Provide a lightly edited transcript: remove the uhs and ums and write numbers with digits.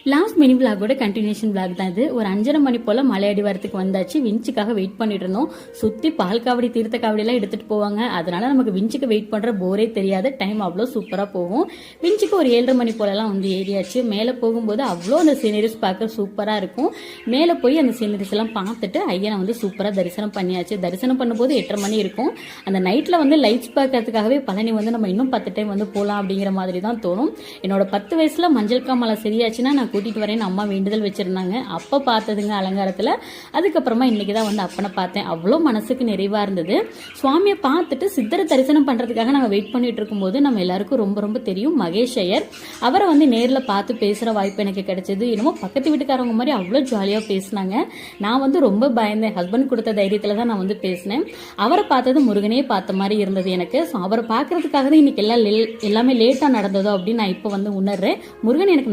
Last mini விளாகோட continuation vlog தான் இது. ஒரு 5:30 மணி போல மலை அடிவாரத்துக்கு வந்தாச்சு. விஞ்சுக்காக வெயிட் பண்ணிட்டு இருந்தோம். சுத்தி பால் காவடி தீர்த்த காவடி எல்லாம் எடுத்துட்டு போவாங்க. அதனால நமக்கு விஞ்சுக்கு வெயிட் பண்ற போரே தெரியாது. டைம் அவ்வளோ சூப்பரா போகும். விஞ்சுக்கு ஒரு 7:30 மணி போல எல்லாம் வந்து ஏறியாச்சு. மேல போகும்போது அவ்வளோ அந்த சீனரிஸ் பார்க்க சூப்பரா இருக்கும். மேல போய் அந்த சீனரிஸ் எல்லாம் பார்த்துட்டு ஐயனை வந்து சூப்பரா தரிசனம் பண்ணியாச்சு. தரிசனம் பண்ணும்போது 8:30 மணி இருக்கும். அந்த நைட்ல வந்து லைட்ஸ் பார்க்கறதுக்காகவே பழனி வந்து நம்ம இன்னும் 10 டைம் வந்து போலாம் அப்படிங்கிற மாதிரி தான் தோணும். என்னோட 10 வயசுல மஞ்சள் காமலை சரியாச்சுன்னா நான் கூட்டிட்டு வரேன்னு அம்மா வேண்டுதல் வச்சிருந்தாங்க. அப்ப பார்த்ததுங்க அலங்காரத்துல. அதுக்கப்புறமா இன்னைக்கு தான் வந்து அப்பனை பார்த்தேன். அவ்வளோ மனசுக்கு நிறைவா இருந்தது. சுவாமியை பார்த்துட்டு சித்தரை தரிசனம் பண்றதுக்காக நாங்கள் வெயிட் பண்ணிட்டு இருக்கும்போது நம்ம எல்லாருக்கும் ரொம்ப ரொம்ப தெரியும் மகேஷ் ஐயர். அவரை வந்து நேரில் பார்த்து பேசுற வாய்ப்பு எனக்கு கிடைச்சது. என்னமோ பக்கத்து வீட்டுக்காரவங்க மாதிரி அவ்வளோ ஜாலியாக பேசினாங்க. நான் வந்து ரொம்ப பயந்தேன். ஹஸ்பண்ட் கொடுத்த தைரியத்துல தான் நான் வந்து பேசினேன். அவரை பார்த்தது முருகனே பார்த்த மாதிரி இருந்தது எனக்கு. ஸோ அவரை பார்க்கறதுக்காக தான் இன்னைக்கு எல்லாமே லேட்டா நடந்ததோ அப்படின்னு நான் இப்போ வந்து உணர்றேன். முருகன் எனக்கு